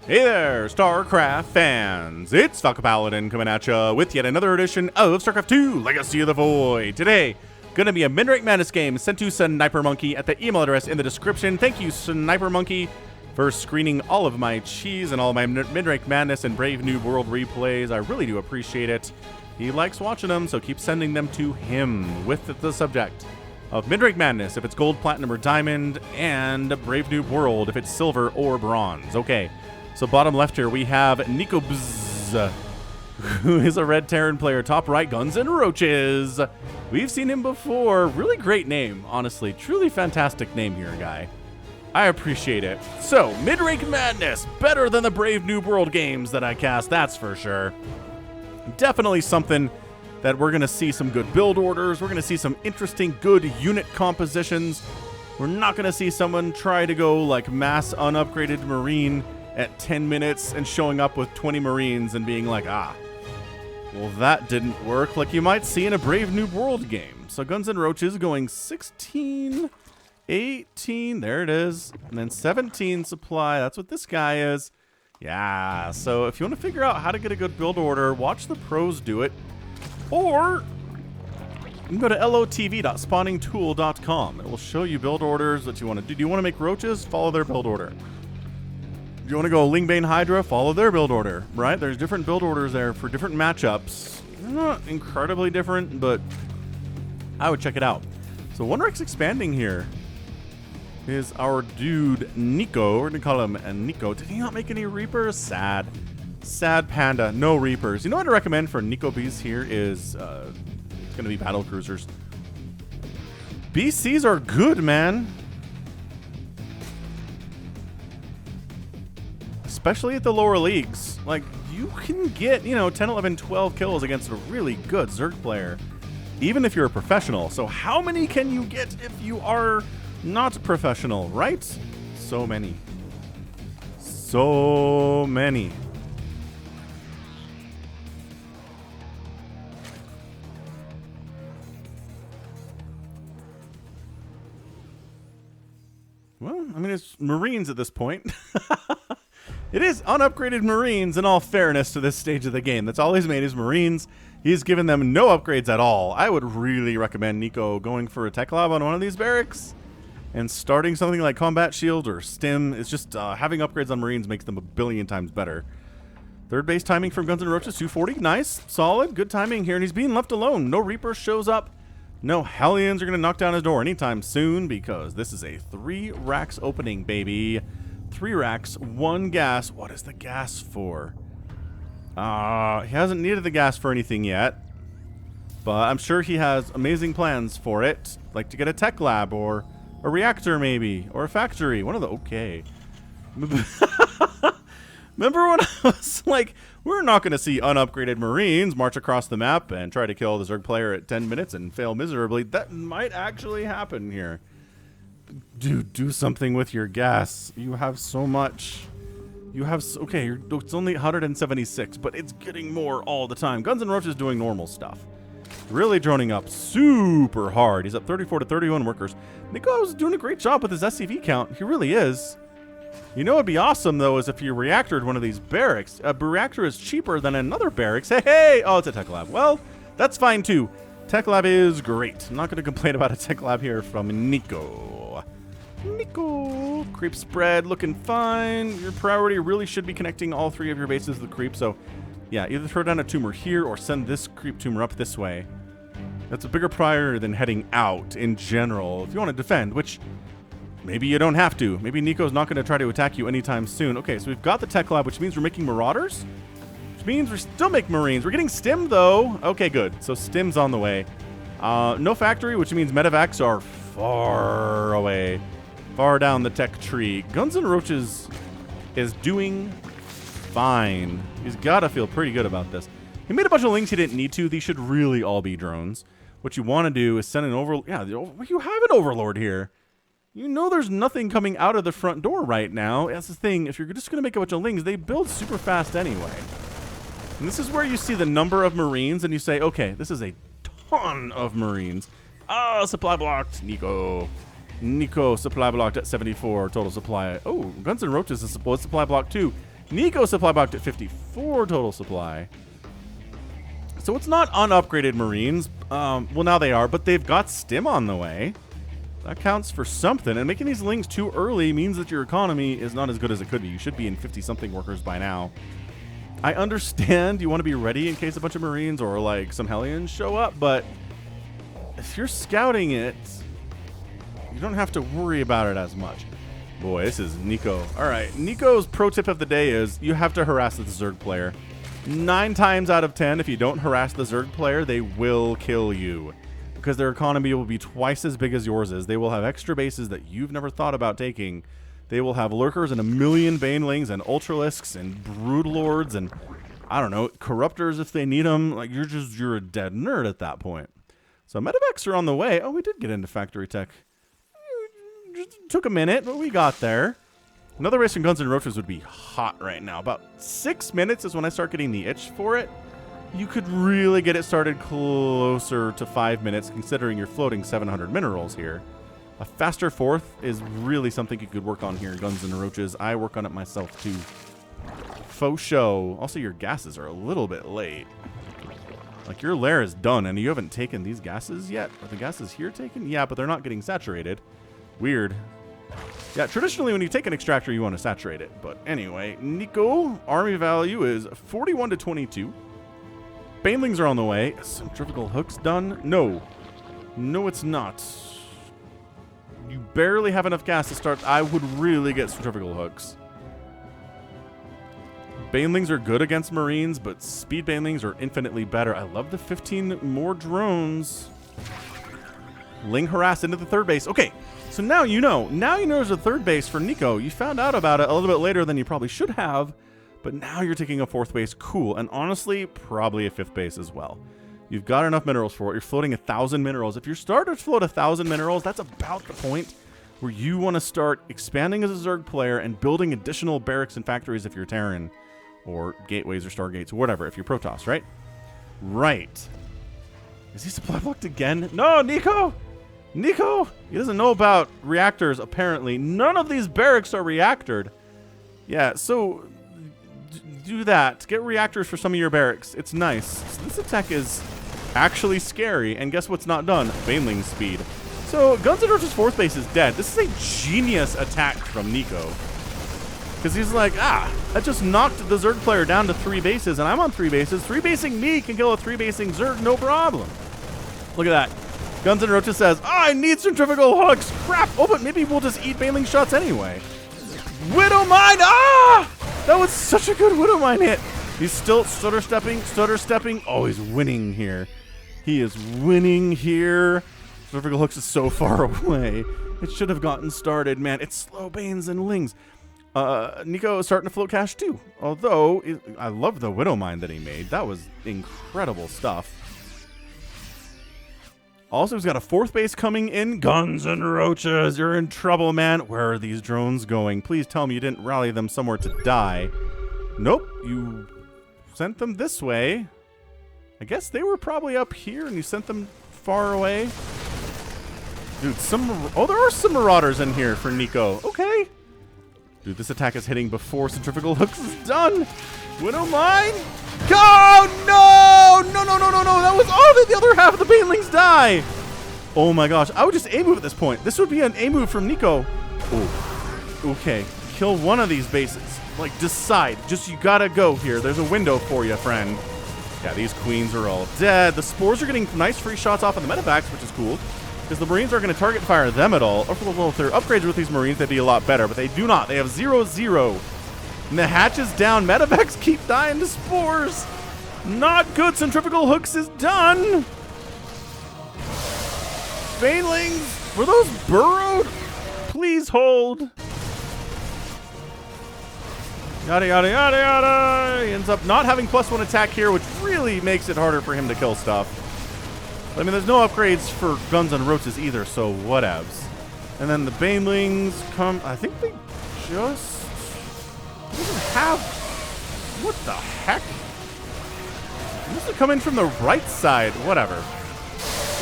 Hey there, StarCraft fans! It's Falcon Paladin coming at ya with yet another edition of StarCraft 2 Legacy of the Void. Today, gonna be a Midrank Madness game sent to Sniper Monkey at the email address in the description. Thank you, Sniper Monkey, for screening all of my cheese and all of my Midrank Madness and Brave New World replays. I really do appreciate it. He likes watching them, so keep sending them to him with the subject of Midrank Madness if it's gold, platinum, or diamond, and Brave New World if it's silver or bronze. Okay. So bottom left here, we have nicobzz, who is a Red Terran player. Top right, GunsNRoaches. We've seen him before. Really great name, honestly. Truly fantastic name here, guy. I appreciate it. So, Midrank Madness. Better than the Brave New World games that I cast, that's for sure. Definitely something that we're going to see some good build orders. We're going to see some interesting, good unit compositions. We're not going to see someone try to go like mass unupgraded Marine at 10 minutes and showing up with 20 Marines and being like, well, that didn't work, like you might see in a Brave New World game. So GunsNRoaches going 16, 18, there it is, and then 17 supply. That's what this guy is. Yeah, so if you want to figure out how to get a good build order, watch the pros do it, or you can go to loTV.spawningtool.com. It will show you build orders that you want to do. Do you want to make roaches? Follow their build order. Do you want to go Lingbane Hydra? Follow their build order, right? There's different build orders there for different matchups. They're not incredibly different, but I would check it out. So Wonderx expanding here is our dude Nico. We're going to call him Nico. Did he not make any Reapers? Sad. Sad panda. No Reapers. You know what I recommend for nicobzz here is it's going to be battle cruisers. BCs are good, man. Especially at the lower leagues. Like, you can get, 10, 11, 12 kills against a really good Zerg player, even if you're a professional. So how many can you get if you are not professional, right? So many. So many. Well, I mean, it's Marines at this point. It is unupgraded Marines in all fairness to this stage of the game. That's all he's made is Marines. He's given them no upgrades at all. I would really recommend Nico going for a tech lab on one of these barracks and starting something like Combat Shield or Stim. It's just having upgrades on Marines makes them a billion times better. Third base timing from GunsNRoaches, 240. Nice, solid, good timing here. And he's being left alone. No Reaper shows up. No Hellions are going to knock down his door anytime soon because this is a 3 racks opening, baby. 3 racks, 1 gas. What is the gas for? He hasn't needed the gas for anything yet, but I'm sure he has amazing plans for it, like to get a tech lab or a reactor maybe, or a factory. One of the, okay. Remember when I was like, we're not going to see unupgraded Marines march across the map and try to kill the Zerg player at 10 minutes and fail miserably? That might actually happen here. Dude, do something with your gas. You have so much. You have, okay, it's only 176, but it's getting more all the time. GunsNRoaches is doing normal stuff. Really droning up super hard. He's up 34 to 31 workers. Nico's doing a great job with his SCV count. He really is. You know what'd be awesome, though, is if you reactored one of these barracks. A reactor is cheaper than another barracks. Hey! Oh, it's a tech lab. Well, that's fine, too. Tech lab is great. I'm not going to complain about a tech lab here from Nico. Nico. Creep spread looking fine. Your priority really should be connecting all 3 of your bases to the creep. So, yeah, either throw down a tumor here or send this creep tumor up this way. That's a bigger priority than heading out in general if you want to defend, which maybe you don't have to. Maybe Nico's not going to try to attack you anytime soon. Okay, so we've got the tech lab, which means we're making Marauders, which means we still make Marines. We're getting Stim, though. Okay, good. So Stim's on the way. No factory, which means medevacs are far away. Far down the tech tree. GunsNRoaches is doing fine. He's got to feel pretty good about this. He made a bunch of links he didn't need to. These should really all be drones. What you want to do is send an overlord. Yeah, you have an overlord here. You know there's nothing coming out of the front door right now. That's the thing. If you're just going to make a bunch of lings, they build super fast anyway. And this is where you see the number of Marines and you say, okay, this is a ton of Marines. Supply blocked. Nico. Nico supply blocked at 74 total supply. Oh, GunsNRoaches is supply block too. Nico supply boxed at 54 total supply. So it's not unupgraded Marines. Well, now they are, but they've got stim on the way. That counts for something. And making these lings too early means that your economy is not as good as it could be. You should be in 50-something workers by now. I understand you want to be ready in case a bunch of Marines or like some Hellions show up, but if you're scouting it, you don't have to worry about it as much. Boy, this is Nico. All right, Nico's pro tip of the day is you have to harass the Zerg player. 9 times out of 10, if you don't harass the Zerg player, they will kill you because their economy will be twice as big as yours is. They will have extra bases that you've never thought about taking. They will have lurkers and a million banelings and ultralisks and broodlords and I don't know, corruptors if they need them. Like you're a dead nerd at that point. So medevacs are on the way. Oh, we did get into factory tech. Just took a minute, but we got there. Another race from GunsNRoaches would be hot right now. About 6 minutes is when I start getting the itch for it. You could really get it started closer to 5 minutes, considering you're floating 700 minerals here. A faster fourth is really something you could work on here in GunsNRoaches. I work on it myself too. Faux show. Also, your gases are a little bit late. Like your lair is done, and you haven't taken these gases yet. Are the gases here taken? Yeah, but they're not getting saturated. Weird. Yeah, traditionally when you take an extractor, you want to saturate it. But anyway, Nico, army value is 41 to 22. Banelings are on the way. Centrifugal hooks done? No. No, it's not. You barely have enough gas to start. I would really get centrifugal hooks. Banelings are good against Marines, but speed banelings are infinitely better. I love the 15 more drones. Ling harass into the third base. Okay, so now you know. Now you know there's a third base for Nico. You found out about it a little bit later than you probably should have, but now you're taking a fourth base. Cool. And honestly, probably a fifth base as well. You've got enough minerals for it. You're floating 1,000 minerals. If you're starting to float 1,000 minerals, that's about the point where you want to start expanding as a Zerg player and building additional barracks and factories if you're Terran, or gateways or stargates, or whatever, if you're Protoss, right? Right. Is he supply blocked again? No, Nico! Nico! He doesn't know about reactors, apparently. None of these barracks are reactored. Yeah, so do that. Get reactors for some of your barracks. It's nice. So this attack is actually scary, and guess what's not done? Baneling speed. So GunsNRoaches' fourth base is dead. This is a genius attack from Nico. Because he's like, that just knocked the Zerg player down to 3 bases, and I'm on 3 bases. 3 basing me can kill a 3 basing Zerg, no problem. Look at that. GunsNRoaches says, I need centrifugal hooks. Crap. Oh, but maybe we'll just eat baneling shots anyway. Widow Mine. That was such a good Widow Mine hit. He's still stutter stepping. Oh, he's winning here. He is winning here. Centrifugal hooks is so far away. It should have gotten started, man. It's slow banes and lings. Nico is starting to float cash too. Although, I love the Widow Mine that he made. That was incredible stuff. Also, he's got a fourth base coming in. GunsNRoaches, you're in trouble, man. Where are these drones going? Please tell me you didn't rally them somewhere to die. Nope, you sent them this way. I guess they were probably up here and you sent them far away. Dude, there are some Marauders in here for Nico. Okay. Dude, this attack is hitting before centrifugal hooks is done. Widow Mine. Go! No! No! That was the other half of the banelings die. Oh my gosh. I would just A-move at this point. This would be an A-move from Nico. Oh. Okay. Kill one of these bases. Like, decide. Just, you gotta go here. There's a window for you, friend. Yeah, these queens are all dead. The spores are getting nice free shots off on the medevacs, which is cool. Because the Marines aren't going to target fire them at all. Well, if they're upgrades with these Marines, they'd be a lot better. But they do not. They have 0-0. And the hatch is down. Medevacs keep dying to spores. Not good. Centrifugal hooks is done. Banelings. Were those burrowed? Please hold. Yada, yada, yada, yada. He ends up not having +1 attack here, which really makes it harder for him to kill stuff. I mean, there's no upgrades for GunsNRoaches either, so whatevs. And then the banelings come. I think they just doesn't have. What the heck? They must have come in from the right side. Whatever.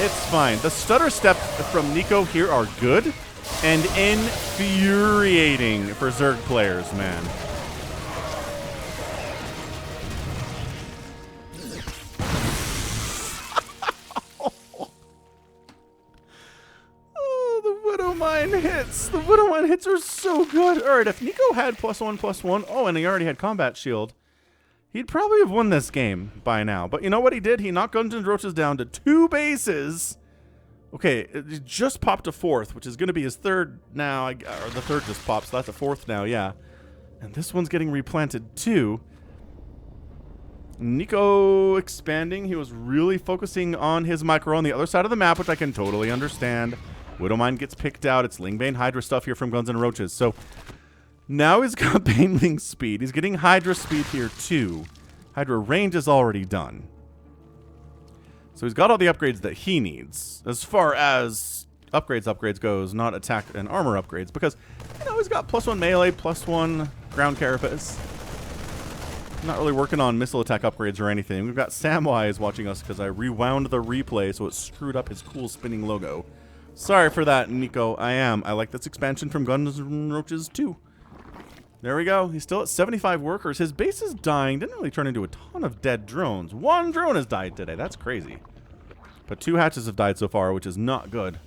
It's fine. The stutter steps from Nico here are good and infuriating for Zerg players, man. Widowmine hits. The Widowmine hits are so good. All right, if Nico had +1/+1, oh, and he already had combat shield, he'd probably have won this game by now. But you know what he did? He knocked GunsNRoaches down to 2 bases. Okay, it just popped a 4th, which is going to be his 3rd now. Or the 3rd just popped, so that's a 4th now, yeah. And this one's getting replanted too. Nico expanding. He was really focusing on his micro on the other side of the map, which I can totally understand. Widowmine gets picked out. It's Lingbane Hydra stuff here from GunsNRoaches. So now he's got baneling speed. He's getting Hydra speed here too. Hydra range is already done. So he's got all the upgrades that he needs. As far as upgrades goes, not attack and armor upgrades. Because, you know, he's got +1 melee, +1 ground carapace. Not really working on missile attack upgrades or anything. We've got Samwise watching us because I rewound the replay, so it screwed up his cool spinning logo. Sorry for that, Nico. I like this expansion from GunsNRoaches too. There we go. He's still at 75 workers. His base is dying. Didn't really turn into a ton of dead drones. 1 drone has died today. That's crazy. But 2 hatches have died so far, which is not good.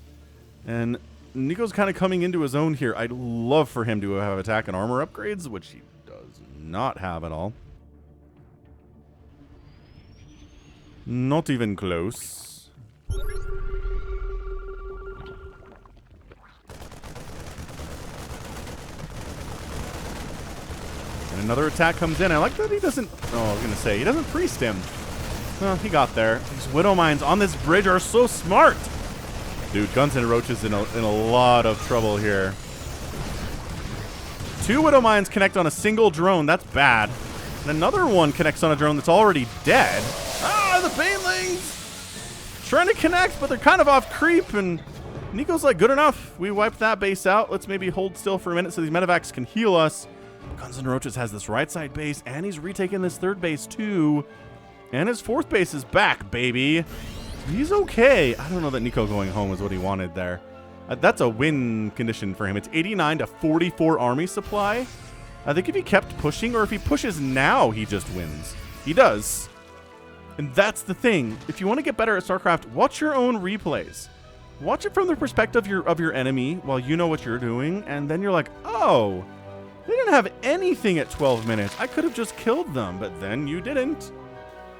And Nico's kind of coming into his own here. I'd love for him to have attack and armor upgrades, which he does not have at all. Not even close. And another attack comes in. I like that he doesn't... Oh, I was going to say, he doesn't priest him. Well, he got there. These Widowmines on this bridge are so smart. Dude, GunsNRoaches in a lot of trouble here. 2 Widowmines connect on a single drone. That's bad. And another one connects on a drone that's already dead. Ah, the banelings! Trying to connect, but they're kind of off creep, and Nico's like, good enough. We wiped that base out. Let's maybe hold still for a minute so these medevacs can heal us. GunsNRoaches has this right side base, and he's retaking this 3rd base too. And his 4th base is back, baby. He's okay. I don't know that Nico going home is what he wanted there. That's a win condition for him. It's 89 to 44 army supply. I think if he kept pushing, or if he pushes now, he just wins. He does. And that's the thing. If you want to get better at StarCraft, watch your own replays. Watch it from the perspective of your enemy while you know what you're doing, and then you're like, oh, they didn't have anything at 12 minutes. I could have just killed them, but then you didn't.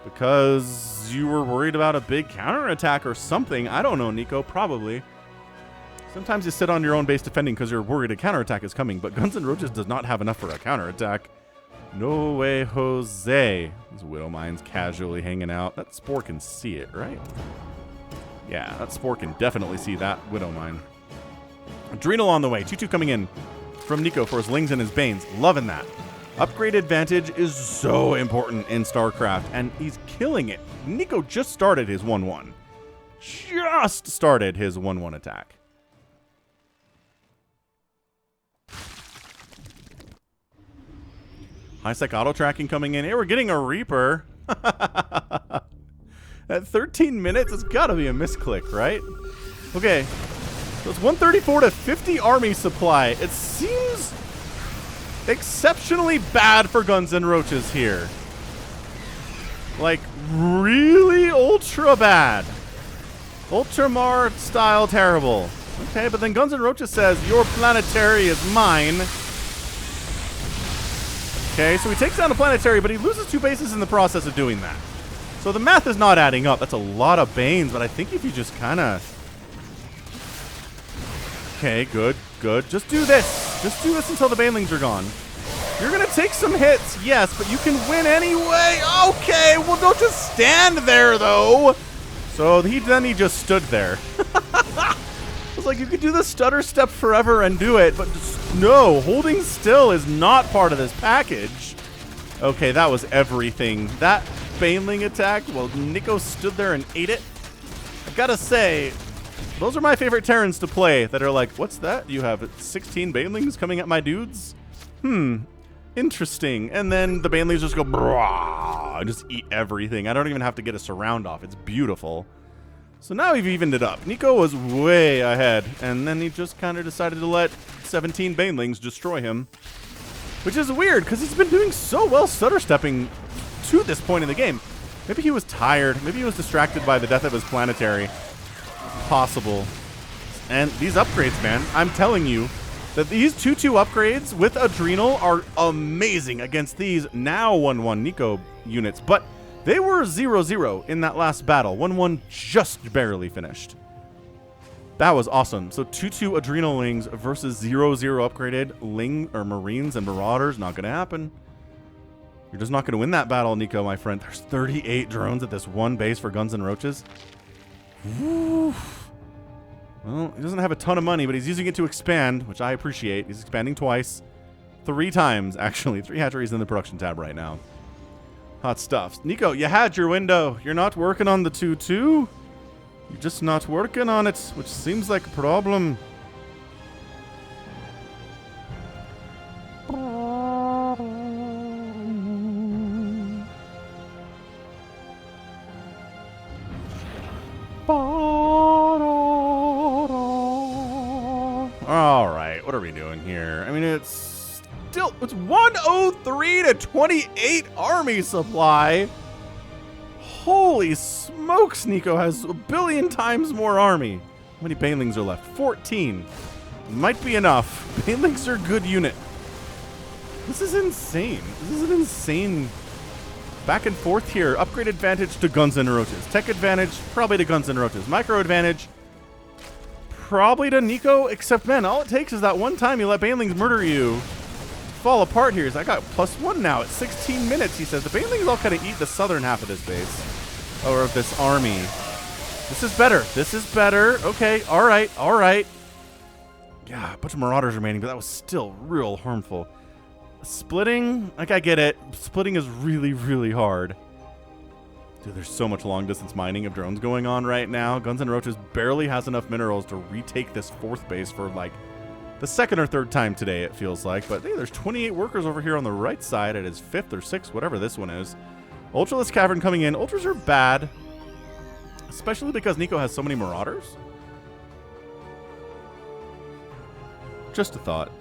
Because you were worried about a big counterattack or something. I don't know, Nico, probably. Sometimes you sit on your own base defending because you're worried a counterattack is coming, but GunsNRoaches does not have enough for a counterattack. No way, Jose. These Widowmines casually hanging out. That Spore can see it, right? Yeah, that Spore can definitely see that Widowmine. Adrenal on the way. 2-2 coming in from Nico for his Lings and his Banes. Loving that. Upgrade advantage is so important in StarCraft, and he's killing it. Nico just started his 1-1. Just started his 1-1 attack. High-sec auto-tracking coming in. Hey, we're getting a Reaper. At 13 minutes, it's got to be a misclick, right? Okay. So it's 134 to 50 army supply. It seems exceptionally bad for GunsNRoaches here. Like, really ultra bad. Ultramar style terrible. Okay, but then GunsNRoaches says, your planetary is mine. Okay, so he takes down a planetary, but he loses 2 bases in the process of doing that. So the math is not adding up. That's a lot of Banes, but I think if you just kind of... Okay, good, good. Just do this. Just do this until the banelings are gone. You're going to take some hits, yes, but you can win anyway. Okay, well, don't just stand there, though. So then he just stood there. It's like you could do the stutter step forever and do it, but just, no, holding still is not part of this package. Okay, that was everything. That baneling attack, well, Nico stood there and ate it. I gotta say, those are my favorite Terrans to play that are like, what's that? You have 16 banelings coming at my dudes? Interesting. And then the banelings just go, brah, and just eat everything. I don't even have to get a surround off. It's beautiful. So now we've evened it up. Nico was way ahead, and then he just kind of decided to let 17 banelings destroy him. Which is weird, because he's been doing so well stutter stepping to this point in the game. Maybe he was tired. Maybe he was distracted by the death of his planetary. Possible. And these upgrades, man, I'm telling you that these 2-2 upgrades with Adrenal are amazing against these now 1-1 Nico units. But they were 0-0 in that last battle. 1-1 just barely finished. That was awesome. So 2-2 Adrenal Lings versus 0-0 upgraded Ling or Marines and Marauders. Not going to happen. You're just not going to win that battle, Nico, my friend. There's 38 drones at this one base for GunsNRoaches. Woo. Well, he doesn't have a ton of money, but he's using it to expand, which I appreciate. He's expanding twice. 3 times, actually. 3 hatcheries in the production tab right now. Hot stuff. Nico, you had your window. You're not working on the 2-2. You're just not working on it, which seems like a problem. All right, what are we doing here? I mean, it's 103 to 28 army supply. Holy smokes, Nico has a billion times more army. How many banelings are left? 14. Might be enough. Banelings are a good unit. This is insane. This is an insane back and forth here. Upgrade advantage to GunsNRoaches. Tech advantage, probably to GunsNRoaches. Micro advantage, probably to Nico, except, man, all it takes is that one time you let banelings murder you. Fall apart here. I got +1 now at 16 minutes, he says. The banelings all kind of eat the southern half of this base. Or of this army. This is better. This is better. Okay, alright, alright. Yeah, a bunch of marauders remaining, but that was still real harmful. Splitting, like, I get it. Splitting is really, really hard. Dude, there's so much long-distance mining of drones going on right now. GunsNRoaches barely has enough minerals to retake this 4th base for, like, the 2nd or 3rd time today, it feels like. But, hey, there's 28 workers over here on the right side at his 5th or 6th, whatever this one is. Ultraless Cavern coming in. Ultras are bad, especially because Nico has so many marauders. Just a thought.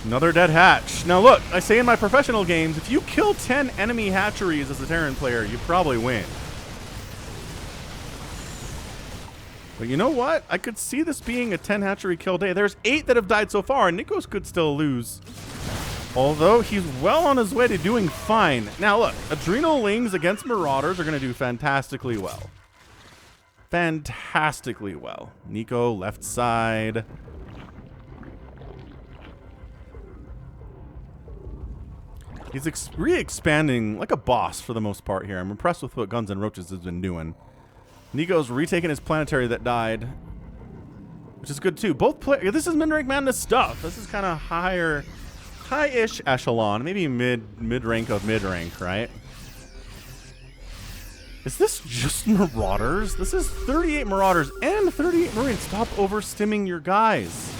Another dead hatch. Now look, I say in my professional games, if you kill 10 enemy hatcheries as a Terran player, you probably win. But you know what? I could see this being a 10 hatchery kill day. There's 8 that have died so far, and Nikos could still lose. Although he's well on his way to doing fine. Now look, Adrenal Lings against Marauders are going to do fantastically well. Fantastically well. Nico, left side. He's re-expanding like a boss for the most part here. I'm impressed with what GunsNRoaches has been doing. Nico's retaking his planetary that died, which is good too. Both this is Midrank Madness stuff. This is kind of high-ish echelon, maybe mid-rank of mid-rank, right? Is this just Marauders? This is 38 Marauders and 38 Marines. Stop over-stimming your guys.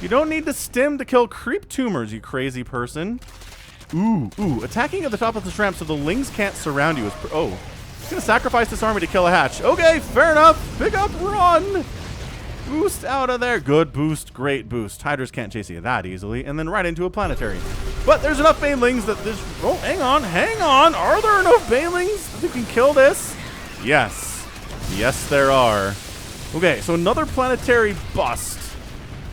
You don't need to stim to kill creep tumors, you crazy person. Ooh, attacking at the top of the ramp so the Lings can't surround you is... Oh, he's going to sacrifice this army to kill a hatch. Okay, fair enough. Pick up, run. Boost out of there. Good boost, great boost. Hydras can't chase you that easily. And then right into a planetary. But there's enough banelings that this... Oh, hang on. Are there enough banelings that you can kill this? Yes. Yes, there are. Okay, so another planetary bust.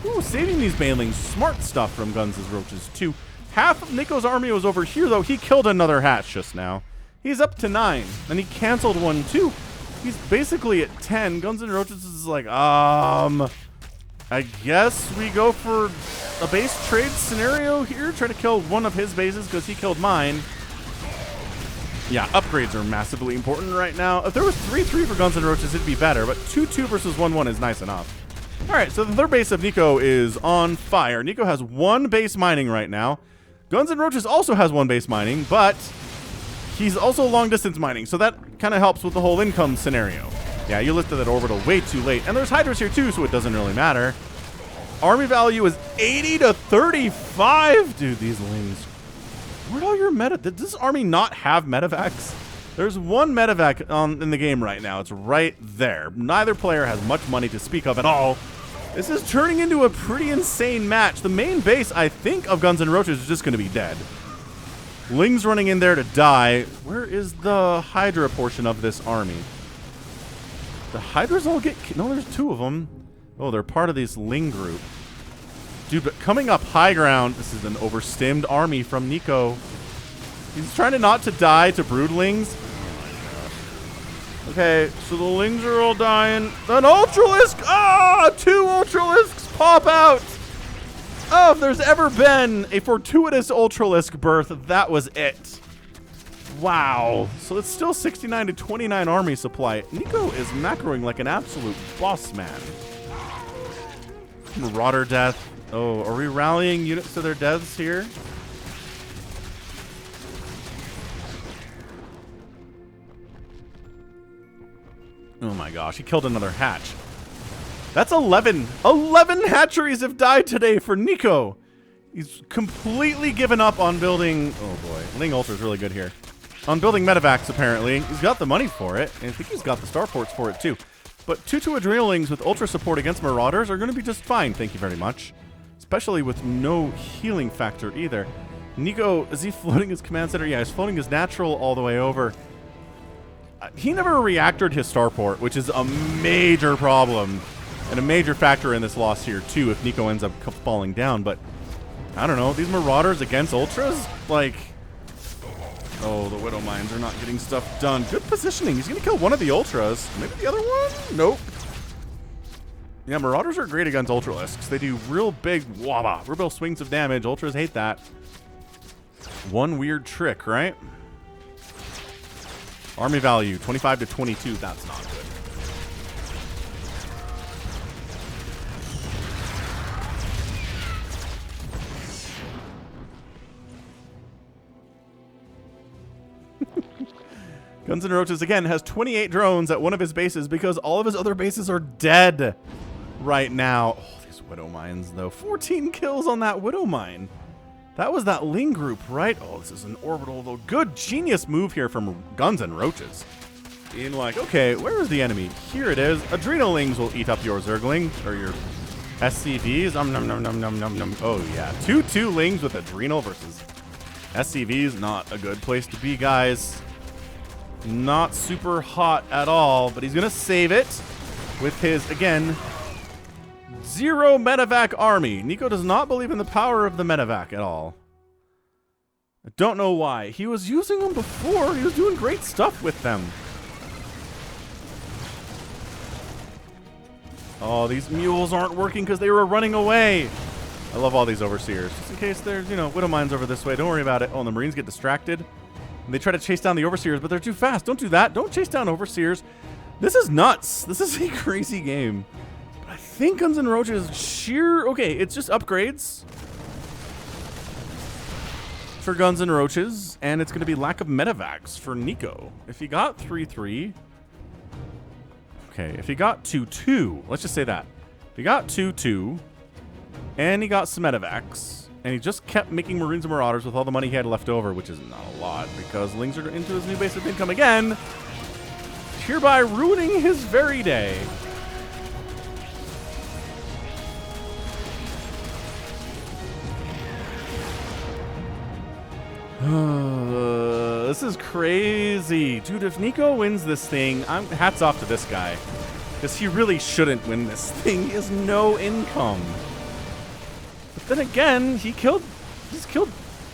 Ooh, saving these banelings. Smart stuff from GunsNRoaches too. Half of Nico's army was over here, though. He killed another hatch just now. He's up to 9, and he canceled one, too. He's basically at 10. GunsNRoaches is like, I guess we go for a base trade scenario here. Try to kill one of his bases because he killed mine. Yeah, upgrades are massively important right now. If there was 3-3 for GunsNRoaches, it'd be better, but 2-2 versus 1-1 is nice enough. All right, so the 3rd base of Nico is on fire. Nico has 1 base mining right now. GunsNRoaches also has 1 base mining, but he's also long-distance mining, so that kind of helps with the whole income scenario. Yeah, you lifted that orbital way too late. And there's Hydras here, too, so it doesn't really matter. Army value is 80 to 35. Dude, these Lings. Where'd all your meta... Did this army not have medevacs? There's 1 medevac in the game right now. It's right there. Neither player has much money to speak of at all. This is turning into a pretty insane match. The main base, I think, of GunsNRoaches is just going to be dead. Ling's running in there to die. Where is the Hydra portion of this army? The Hydras all get... No, there's 2 of them. Oh, they're part of this Ling group. Dude, but coming up high ground, this is an overstimmed army from Nico. He's trying to not to die to broodlings. Okay, so the Lings are all dying. An Ultralisk! Ah! 2 Ultralisks pop out! Oh, if there's ever been a fortuitous Ultralisk birth, that was it. Wow. So it's still 69 to 29 army supply. Nico is macroing like an absolute boss man. Marauder death. Oh, are we rallying units to their deaths here? Oh my gosh, he killed another hatch. That's 11. 11 hatcheries have died today for Nico. He's completely given up on building... Oh boy, Ling Ultra is really good here. On building medevacs, apparently. He's got the money for it, and I think he's got the starports for it too. But 2/2 Adrenalings with Ultra support against Marauders are going to be just fine, thank you very much. Especially with no healing factor either. Nico, is he floating his command center? Yeah, he's floating his natural all the way over. He never reactored his starport, which is a major problem and a major factor in this loss here too if Nico ends up falling down. But I don't know, these Marauders against Ultras, like, oh, the Widow Mines are not getting stuff done. Good positioning. He's gonna kill one of the Ultras. Maybe the other one? Nope. Yeah, Marauders are great against Ultralisks. They do real big waba, real big swings of damage. Ultras hate that. One weird trick, right? Army value, 25 to 22. That's not good. GunsNRoaches, again, has 28 drones at one of his bases because all of his other bases are dead right now. Oh, these Widow Mines, though. 14 kills on that Widow Mine. That was that Ling group, right? Oh, this is an orbital, though. Good, genius move here from GunsNRoaches. Being like, okay, where is the enemy? Here it is. Adrenalings will eat up your Zergling, or your SCVs. Oh, yeah. 2/2 Lings with Adrenal versus SCVs. Not a good place to be, guys. Not super hot at all, but he's going to save it with his, again, 0 medevac army. Nico does not believe in the power of the medevac at all. I don't know why. He was using them before. He was doing great stuff with them. Oh, these mules aren't working because they were running away. I love all these overseers. Just in case there's, you know, Widow Mines over this way. Don't worry about it. Oh, and the Marines get distracted. And they try to chase down the overseers, but they're too fast. Don't do that. Don't chase down overseers. This is nuts. This is a crazy game. But I think GunsNRoaches sheer... Okay, it's just upgrades for GunsNRoaches, and it's going to be lack of medevacs for Nico. If he got 3/3... Okay, if he got 2/2, let's just say that. If he got 2/2, and he got some medevacs, and he just kept making Marines and Marauders with all the money he had left over, which is not a lot, because Lings are into his new base of income again, hereby ruining his very day. This is crazy. Dude, if Nico wins this thing, hats off to this guy. Because he really shouldn't win this thing. He has no income. But then again, he's killed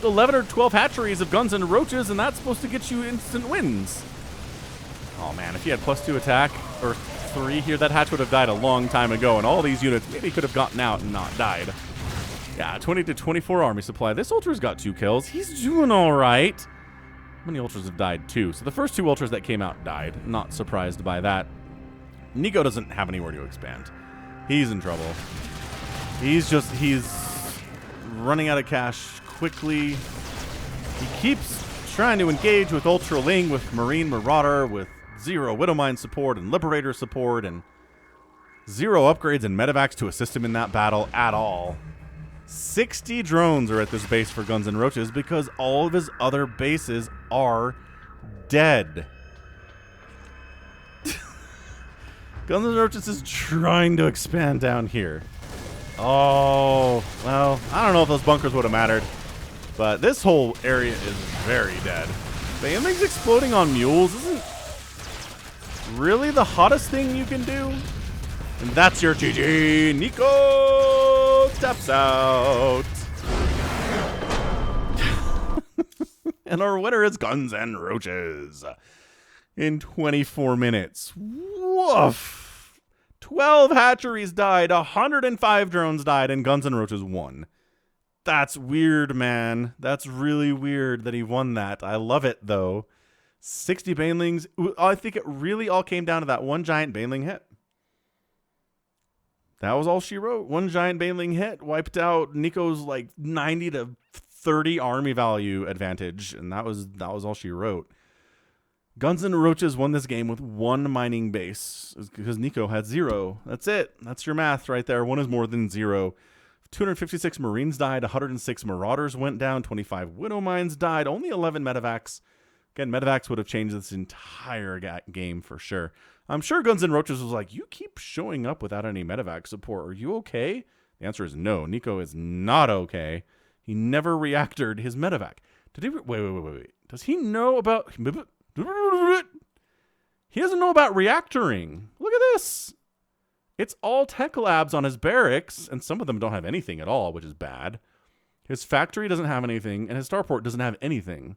11 or 12 hatcheries of GunsNRoaches, and that's supposed to get you instant wins. Oh man, if he had +2 attack, or 3 here, that hatch would have died a long time ago, and all these units maybe could have gotten out and not died. Yeah, 20 to 24 army supply. This Ultra's got 2 kills. He's doing all right. How many Ultras have died? 2. So the first 2 Ultras that came out died. Not surprised by that. Nico doesn't have anywhere to expand. He's in trouble. He's running out of cash quickly. He keeps trying to engage with Ultra Ling, with Marine Marauder, with 0 Widowmine support and Liberator support, and 0 upgrades and medevacs to assist him in that battle at all. 60 drones are at this base for GunsNRoaches because all of his other bases are dead. GunsNRoaches is trying to expand down here. Oh, well, I don't know if those bunkers would have mattered, but this whole area is very dead. Banelings exploding on mules isn't really the hottest thing you can do. And that's your GG. Nico steps out. And our winner is GunsNRoaches. In 24 minutes. Woof. 12 hatcheries died, 105 drones died, and GunsNRoaches won. That's weird, man. That's really weird that he won that. I love it, though. 60 banelings. I think it really all came down to that one giant baneling hit. That was all she wrote. One giant baneling hit wiped out Nico's like 90 to 30 army value advantage, and that was all she wrote. GunsNRoaches won this game with one mining base because Nico had 0. That's it. That's your math right there. One is more than 0. 256 Marines died. 106 Marauders went down. 25 Widow Mines died. Only 11 medevacs. Again, medevacs would have changed this entire game for sure. I'm sure GunsNRoaches was like, you keep showing up without any medevac support. Are you okay? The answer is no. Nico is not okay. He never reactored his medevac. Did he? Wait. Does he know about... He doesn't know about reactoring. Look at this. It's all tech labs on his barracks, and some of them don't have anything at all, which is bad. His factory doesn't have anything, and his starport doesn't have anything.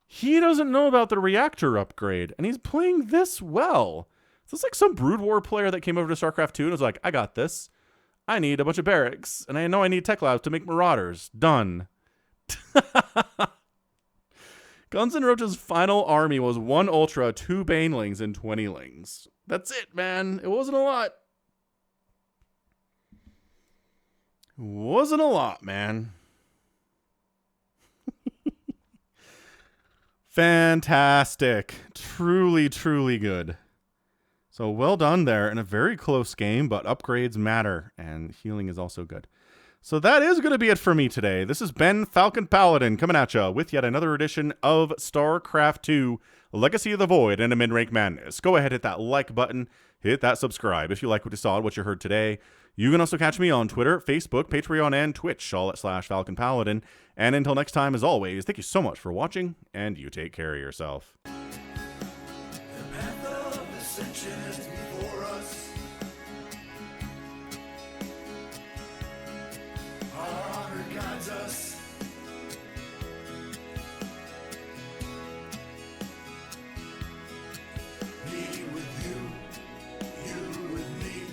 He doesn't know about the reactor upgrade, and he's playing this well. So it's like some Brood War player that came over to StarCraft 2 and was like, I got this. I need a bunch of barracks, and I know I need tech labs to make Marauders. Done. GunsNRoaches' final army was 1 Ultra, 2 Banelings, and 20 Lings. That's it, man. It wasn't a lot. Wasn't a lot, man. Fantastic. Truly, truly good. So well done there in a very close game, but upgrades matter, and healing is also good. So that is going to be it for me today. This has been Falcon Paladin coming at you with yet another edition of StarCraft 2 Legacy of the Void and a Midrank Madness. Go ahead, hit that like button, hit that subscribe if you like what you saw and what you heard today. You can also catch me on Twitter, Facebook, Patreon, and Twitch, all at /Falcon Paladin. And until next time, as always, thank you so much for watching, and you take care of yourself. The path of ascension.